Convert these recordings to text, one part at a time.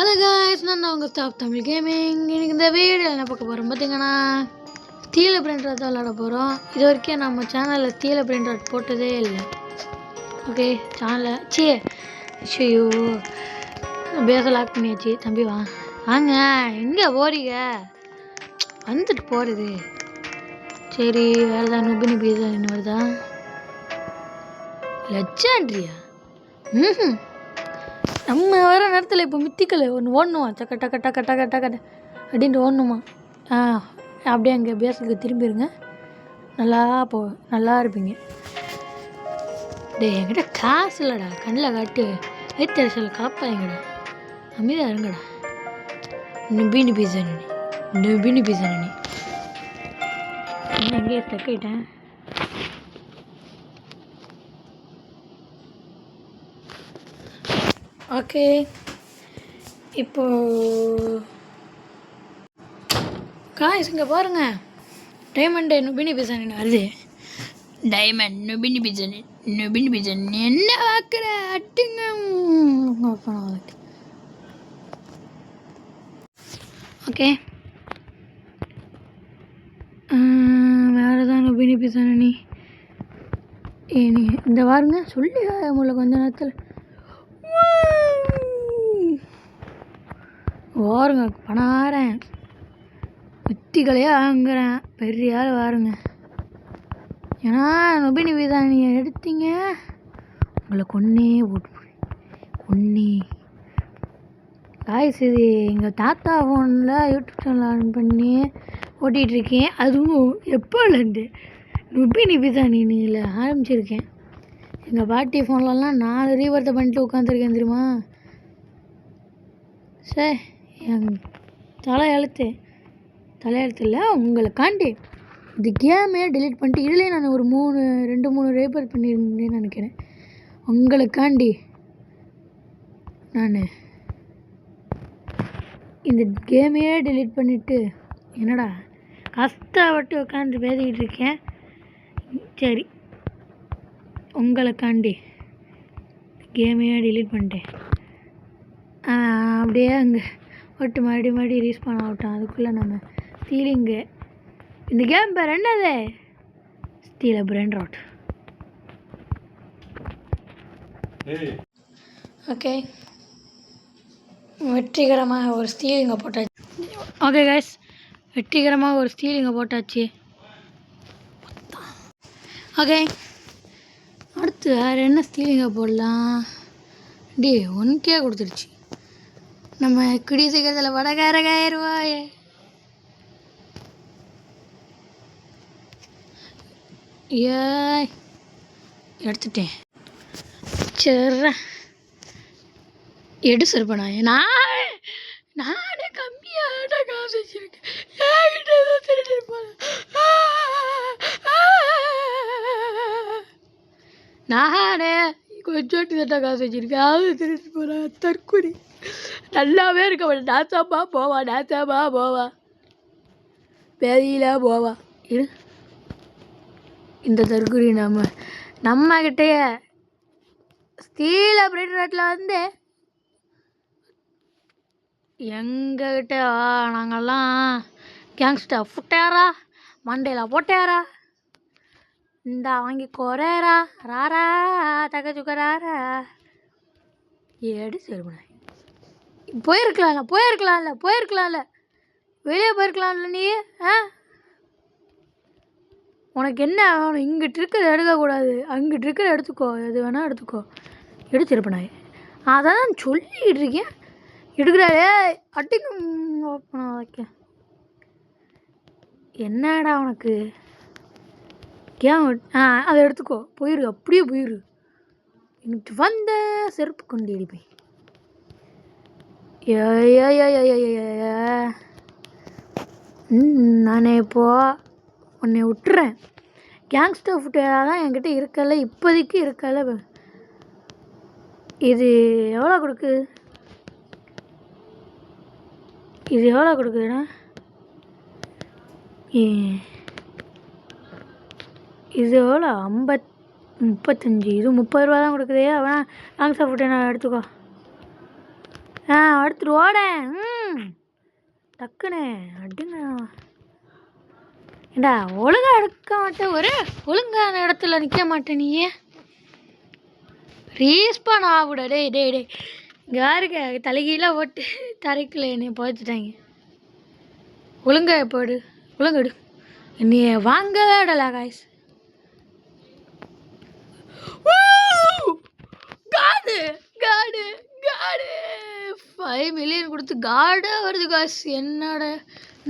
Hello guys, நான் தான் உங்கள் ஸ்டாப் தமிழ் கேமிங். இன்னைக்கு இந்த வீடியோ என்ன பார்க்க போகிறோம் பார்த்தீங்கன்னா, ஸ்டீல் பிரிண்ட் ராட் தான் விளாட போகிறோம். இது வரைக்கும் நம்ம சேனலில் ஸ்டீல் பிரிண்ட் ராட் போட்டதே இல்லை. ஓகே, சேனலில் ஐயோ பேச லாக் பண்ணியாச்சு. தம்பி வாங்க, எங்கே போறீங்க? வந்துட்டு போகிறது. சரி, வேறு ஏதாவது நுபினி பீஸா என்ன வருதா? லட்சாண்ட்ரியா? நம்ம வர நேரத்தில் இப்போ மித்திக்கலை ஒன்று ஓடணுமா? சக்க டக்க டக்க டக்க டக்க அப்படின்ட்டு ஓடணுமா? அப்படியே அங்கே பேஸுக்கு திரும்பிடுங்க. நல்லா இருப்பீங்க. டே, என்கிட்ட காசு இல்லைடா. கண்ணில் காட்டு ஏத்தரசில் கலப்பாங்கடா. அமைதியாக இருங்கடா. நுபினி பீஸா நீ எங்கேயே தக்கிட்டேன். ஓகே, இப்போ காய்ஸ் இங்கே பாருங்க, டைமண்ட் நுபினி பிசன் வருது. டைமண்ட் நுபினி பிசன் என்ன பார்க்குற? அட்டுங்க. ஓகே, வேறு தான் நுபினி பிசன் நீ இந்த பாருங்க. சொல்லி உங்களை கொஞ்ச நேரத்தில் வாருங்க. பணாரேன் வித்திகளையாக வாங்குறேன். பெரிய ஆள் வாருங்க. ஏன்னா நுபினி வீதா நீங்கள் எடுத்தீங்க, உங்களை கொன்னே காய்ஸ். இது எங்கள் தாத்தா ஃபோனில் யூடியூப் சேனல் ஆன் பண்ணி ஓட்டிகிட்ருக்கேன். அதுவும் எப்போலேருந்து நுபினி வீதா நீல ஆரம்பிச்சிருக்கேன். எங்கள் பாட்டி ஃபோன்லலாம் 4 ரீவர்த்தை பண்ணிட்டு உட்காந்துருக்கேன் தெரியுமா? சார், என் தலையெழுத்து இல்லை, உங்களை காண்டி இந்த கேமே டெலீட் பண்ணிட்டு இதுலேயே நான் ஒரு 2-3 ரீபர் பண்ணியிருந்தேன்னு நினைக்கிறேன். உங்களுக்காண்டி நான் இந்த கேமையே டெலீட் பண்ணிவிட்டு என்னடா கஷ்டப்பட்டு உட்காந்து பேசிக்கிட்டு இருக்கேன். சரி, உங்களுக்காண்டி கேமையே டெலீட் பண்ணிட்டேன். அப்படியே அங்கே ஒட்டு மறுபடியும் ரீஸ்பான் ஆகட்டும். அதுக்குள்ளே நம்ம ஸ்டீலிங்கு இந்த கேம் பேர் என்னது? Steel print rod. ஓகே, வெற்றிகரமாக ஒரு ஸ்டீலிங்கை போட்டாச்சு. ஓகே கைஸ், வெற்றிகரமாக ஒரு ஸ்டீலிங்கை போட்டாச்சு. ஓகே, அடுத்து வேறு என்ன ஸ்டீலிங்கை போடலாம்? 1K கொடுத்துருச்சு. நம்ம குடி சீக்கிரத்தில் படக்காரகாயிருவாயே. எடுத்துட்டேன். சரி, எடு சரிப்பா. நானே கம்மியாக காசு வச்சிருக்கேன். நானே கொஞ்சோட்டி தட்டா காசு வச்சிருக்கேன். அது திருட்டு போகிறேன். தற்கொலை நல்லாவே இருக்க மாட்டேன். நாச்சாமா போவா பேதியில போவா. இந்த தற்கொலை நம்மக்கிட்டேயே ஸ்டீல் பிரிண்ட் ராட்டில் வந்து எங்ககிட்ட நாங்கள்லாம் கேங்ஸ்டர் புட்டையாரா, மண்டையில் போட்டையாரா, இந்தா வாங்கி குறையரா ராரா தகச்சுக்கராரா. ஏடு சரி பண்ண போயிருக்கலாம்ல வெளியே போயிருக்கலாம்ல நீ. உனக்கு என்ன வேணும்? இங்கிட்டு இருக்கிறத எடுக்கக்கூடாது, அங்கிட்டு இருக்கிறத எடுத்துக்கோ. எது வேணால் எடுத்துக்கோ. எடுத்துருப்பேன். அதான் சொல்லிக்கிட்டு இருக்கேன். எடுக்கிறாரே அட்டிக்கு வைக்க. என்னடா உனக்கு கேம்? அதை எடுத்துக்கோ. அப்படியே போயிரு. இங்கிட்டு வந்த செருப்பு கொண்டு அடிப்பேன். நானே இப்போது உன்னை விட்டுறேன். கேங்ஸ்டர் ஃபுட்டையாக தான் என்கிட்ட இருக்கல, இப்போதைக்கு இருக்கல. இது எவ்வளோ கொடுக்குதுண்ணா? இது எவ்வளோ? 35. இது 30 ரூபா தான் கொடுக்குதே. அவனா கேங்ஸ்டர் ஃபுட்டை நான் எடுத்துக்கோ. அடுத்துட்டு ஓடேன். டக்குன்னு அடுங்க. ஏண்டா ஒழுங்கா எடுக்க மாட்டேன், ஒரு ஒழுங்கான இடத்துல நிற்க மாட்டேன். நீயே ரீஸ்பான் ஆகுடா. டேய் டேய் டேய் இங்கே யாருங்க தலைகீழாக ஓட்டு தரைக்குள்ள என்னை புதைச்சிட்டாங்க. ஒழுங்கா போடு, ஒழுங்கடு. நீ வாங்கவே விடல காய்ஸ். காடு காடு காடு 5 மில்லியன் கொடுத்து காடே வருது காசு. என்னோட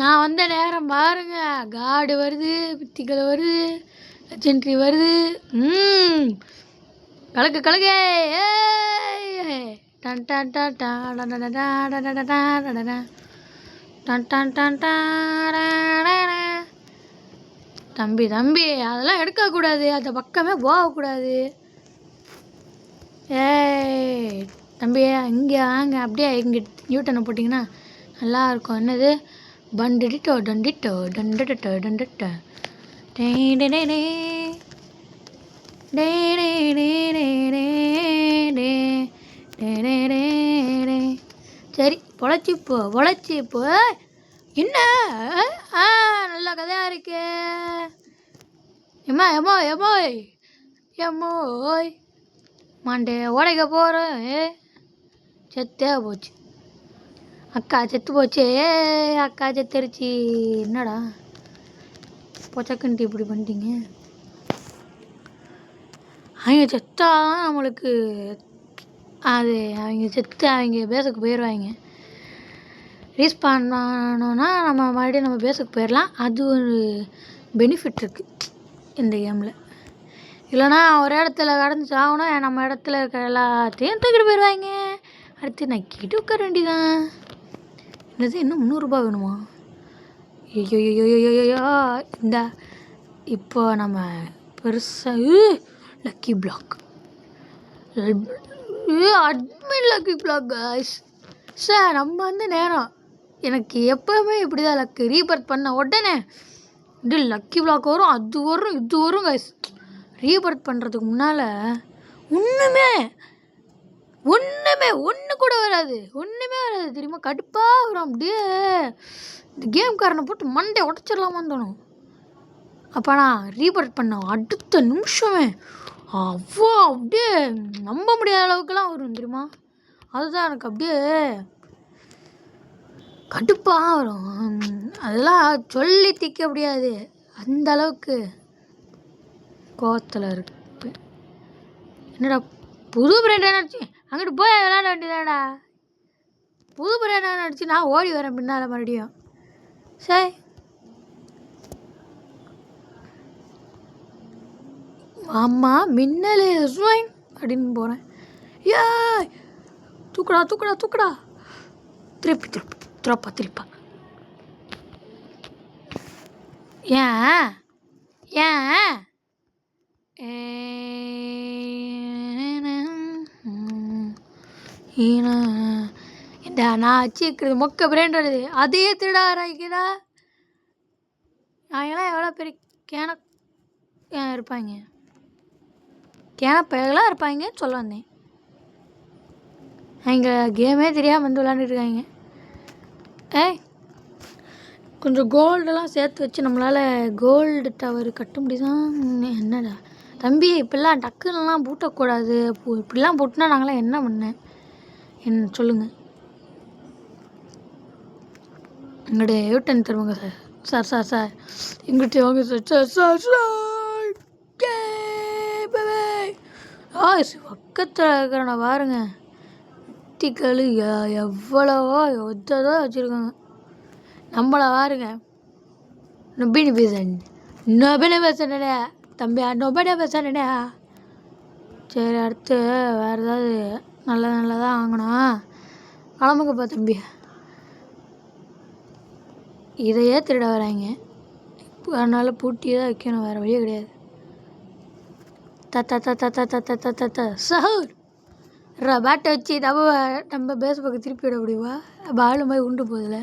நான் வந்த நேரம் பாருங்க, காடு வருது, பித்திகள் வருது, லெஜெண்ட்ரி வருது. கலக்கு கலக்கு. Done done done done done done தம்பி தம்பி அதெல்லாம் எடுக்கக்கூடாது, அந்த பக்கமே போகக்கூடாது. ஏய் தம்பி இங்கே வாங்க, அப்படியே இங்கே நியூட்டனை போட்டிங்கன்னா நல்லாயிருக்கும். என்னது பண்டிட்டோ டண்டிட்டோ டண்டட்டோ டண்டட்டோ டே டே டே டே டே டே டே டே. சரி பொழைச்சிப்போ. என்ன நல்ல கதையாக இருக்கு. எம்மோய் மாண்டே உடைக்க போகிறேன். செத்தே போச்சு, அக்கா செத்து போச்சு. அக்கா செத்துருச்சு. என்னடா பொச்சக்கண்டி இப்படி பண்ணிட்டீங்க. அவங்க செத்தா நம்மளுக்கு அது, அவங்க செத்து அவங்க பேஸுக்கு போயிடுவாங்க. ரீஸ்பான் ஆனோன்னா நம்ம மறுபடியும் நம்ம பேஸுக்கு போயிடலாம். அது ஒரு பெனிஃபிட் இருக்குது இந்த கேமில். இல்லைனா ஒரு இடத்துல கடந்து சாகணும், நம்ம இடத்துல இருக்கிற எல்லாத்தையும் தூக்கிட்டு போயிடுவாங்க. அடுத்து நக்கிட்டு உட்கார வேண்டிதான். என்னது இன்னும் 300 ரூபா வேணுமா? ஐயோ இந்த இப்போ நம்ம பெருசாக lucky block, admin lucky block guys. Sir நம்ம வந்து நேரம் எனக்கு எப்போவுமே இப்படி தான் லக்கு. ரீபர்த் பண்ண உடனே இது லக்கி பிளாக் வரும், அது வரும், இது வரும் காய்ஸ். ரீபர்த் பண்ணுறதுக்கு முன்னால் ஒன்று கூட வராது, ஒன்றுமே வராது தெரியுமா. கடுப்பாக வரும். அப்படியே இந்த கேம்காரனை போட்டு மண்டே உடச்சிடலாமான்னு தோணும். அப்போ நான் ரீபர்த் பண்ண அடுத்த நிமிஷமே அப்படியே நம்ப முடியாத அளவுக்குலாம் வரும் தெரியுமா. அதுதான் எனக்கு அப்படியே கடுப்பாக வரும். அதெல்லாம் சொல்லி திக்க முடியாது, அந்த அளவுக்கு கோவத்தில் இருக்கு. என்னடா புது பிராண்ட் நினச்சி அங்கிட்டு போய் விளையாட வேண்டியதாடா. புது பிராண்ட் நினச்சி நான் ஓடி வரேன் பின்னால் மறுபடியும். சரி அம்மா மின்னலே ஸ்வைங் அப்படின்னு போகிறேன். ஏ தூக்குடா திருப்பா. ஏன் இந்த நான் வச்சுக்கிறது மொக்க பிராண்ட் வருது, அதையே திருட ஆரம்பிக்கிறா. அவங்களாம் எவ்வளோ பெரிய இருப்பாங்க, கேனப்பையெல்லாம் இருப்பாங்கன்னு சொல்ல வந்தேன். அவங்க கேமே தெரியாமல் வந்து விளாண்டுருக்காங்க. கொஞ்சம் கோல்டெல்லாம் சேர்த்து வச்சு நம்மளால் கோல்டு டவர் கட்ட முடியுதான். என்னடா தம்பி இப்படிலாம் டக்குன்னெலாம் பூட்டக்கூடாது. இப்படிலாம் பூட்டினா நாங்களாம் என்ன பண்ணேன் என்ன சொல்லுங்கள். எங்களுடைய யூட்டன் தருவாங்க சார் எங்கிட்ட வாங்க சார். பக்கத்தில் இருக்கிறன பாருங்க, குத்திக்கள் எவ்வளவோ ஒத்ததோ வச்சுருக்காங்க. நம்மளை பாருங்க நொபினி பேசுனடா தம்பி, நொபனே பேசுனடா. சரி அடுத்து வேறு ஏதாவது நல்லதாக வாங்கணும். கிளம்புங்கப்பா தம்பி. இதையே திருட வராங்க. இப்போ அதனால் பூட்டியே தான் வைக்கணும், வேறு வழியே கிடையாது. சஹூர் பேட்டை வச்சு நம்ம பேஸ் பக்கம் திருப்பி விட முடியுமா? பாலு மாதிரி உண்டு போதில்ல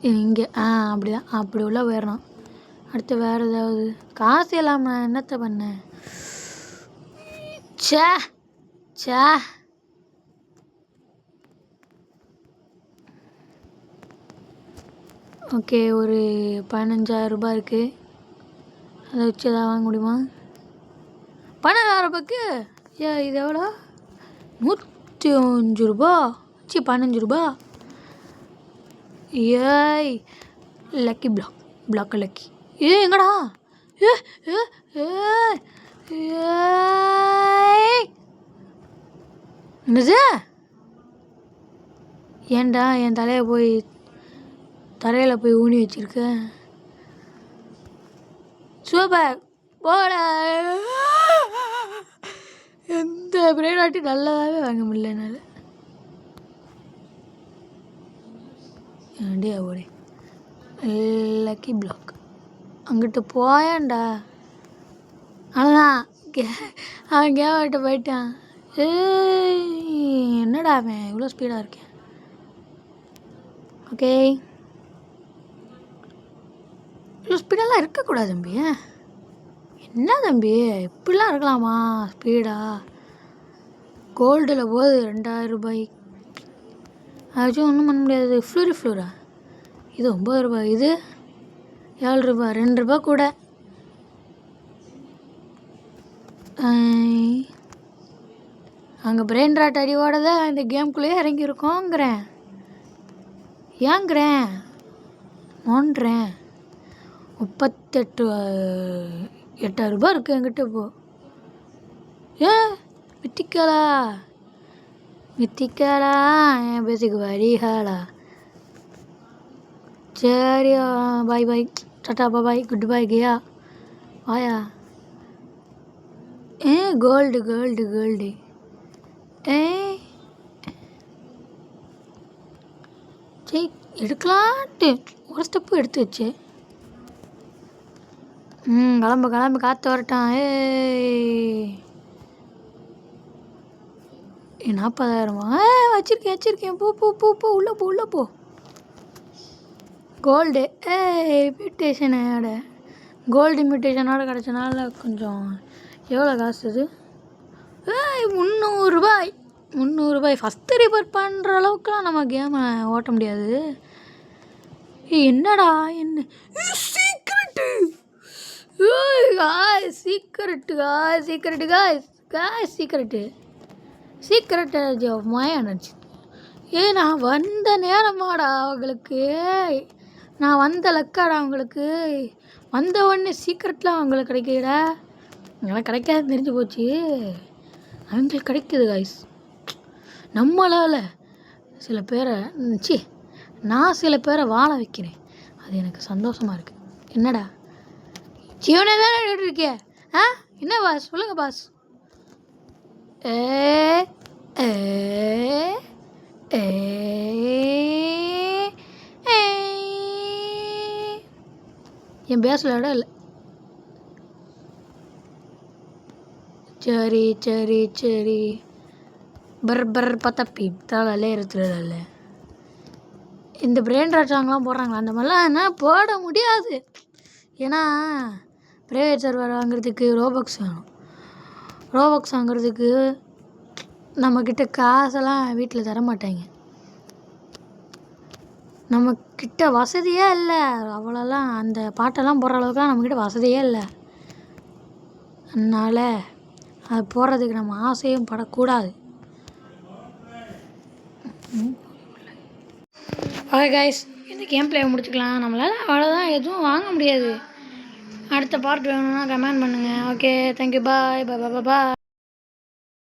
இங்கே. அப்படிதான், அப்படி உள்ள போயிடணும். அடுத்து வேறு ஏதாவது காசு இல்லாமல் நான் என்னத்தை பண்ணேன். சே ஓகே, ஒரு 15,000 ரூபாய் இருக்குது. அதை வச்சு எதாவது வாங்க முடியுமா? 12,000 ரூபாய்க்கு இது எவ்வளோ? 105 ரூபா. 15 ரூபா. ஏய், லக்கி பிளாக் லக்கி. எங்கடா? ஏ ஏ என்னது? ஏன்டா என் தலையை போய் தரையில் போய் ஊனி வச்சிருக்க? சூப்பர் போட. எந்த பிரைடாட்டி நல்லதாகவே வாங்க முடியல என்னால். ஏண்டே ஓடே லக்கி பிளாக் அங்கிட்டு போயான்டா. அதான் அவன் கேவிட்ட போயிட்டான். என்னடா அவன் இவ்வளோ ஸ்பீடாக இருக்கேன். ஓகே, இவ்வளோ ஸ்பீடெல்லாம் இருக்கக்கூடாது தம்பி. என்ன தம்பி இப்படிலாம் இருக்கலாமா ஸ்பீடா? கோல்டில் போகுது 2,000 ரூபாய். ஆச்சும் ஒன்றும் பண்ண முடியாது. ஃப்ளூரா இது 9 ரூபாய். இது 7 ரூபாய். 2 ரூபா கூட. அங்கே பிரெயின் ராட் அடியோட தான் இந்த கேம்குள்ளேயே இறங்கியிருக்கோங்கிறேன். ஏங்கிறேன் நோண்டுறேன். 8,000 ரூபாய் இருக்குது என்கிட்ட இப்போ. மித்திக்காலா என் பேசிக்கு வரிகாலா. சரி, பாய் பாய், டாட்டா பாய், குட் பாய் கயா வாயா. கோல்டு சரி எடுக்கலான்ட்டு ஒரு ஸ்டெப்பு எடுத்து வச்சு. கிளம்பு காற்று வரட்டான். 40,000 வச்சிருக்கேன். போ உள்ள போ. கோல்டு இமிட்டேஷனோட கிடச்சனால கொஞ்சம் எவ்வளோ காசு இது? 300 ரூபாய். ஃபஸ்ட்டு ரிப்பேர் பண்ணுற அளவுக்குலாம் நம்ம கேமை ஓட்ட முடியாது. என்னடா என்ன சீக்ரெட்டு? Secret energy. நான் வந்த நேரமாடா அவங்களுக்கு. நான் வந்த லக்காடா அவங்களுக்கு. வந்த உடனே சீக்ரெட்லாம் அவங்களுக்கு கிடைக்குதுடா. எனக்கு கிடைக்காது தெரிஞ்சு போச்சு. அவங்களுக்கு கிடைக்குது காய்ஸ். நம்மளால் சில பேரை நான் சில பேரை வாழ வைக்கிறேன். அது எனக்கு சந்தோஷமாக இருக்குது. என்னடா ஜீவனே தானே இருக்கே? என்ன பாஸ் சொல்லுங்க பாஸ். என் பேசல இடம் இல்லை. சரி பர் பத்தப்பி தாளே இருக்கிறதில்ல. இந்த பிரெயின் ராட் சாங்லாம் போடுறாங்களா? அந்த மாதிரிலாம் என்ன போட முடியாது. ஏன்னா ப்ரைவேட் சர்வர் வாங்குறதுக்கு ரோபக்ஸ் வேணும். ரோபக்ஸ் வாங்குறதுக்கு நம்மக்கிட்ட காசெல்லாம் வீட்டில் தரமாட்டாங்க. நம்மக்கிட்ட வசதியே இல்லை. அவ்வளோலாம் அந்த பாட்டெல்லாம் போடுற அளவுக்குலாம் நம்மக்கிட்ட வசதியே இல்லை. அதனால் அது போடுறதுக்கு நம்ம ஆசையும் படக்கூடாது. ஓகே கைஸ், இந்த கேம் பிளே முடிச்சுக்கலாம். நம்மளால் அவ்வளோதான், எதுவும் வாங்க முடியாது. அடுத்த பார்ட் வேணும்னா கமெண்ட் பண்ணுங்கள். ஓகே, தேங்க்யூ, பாய்.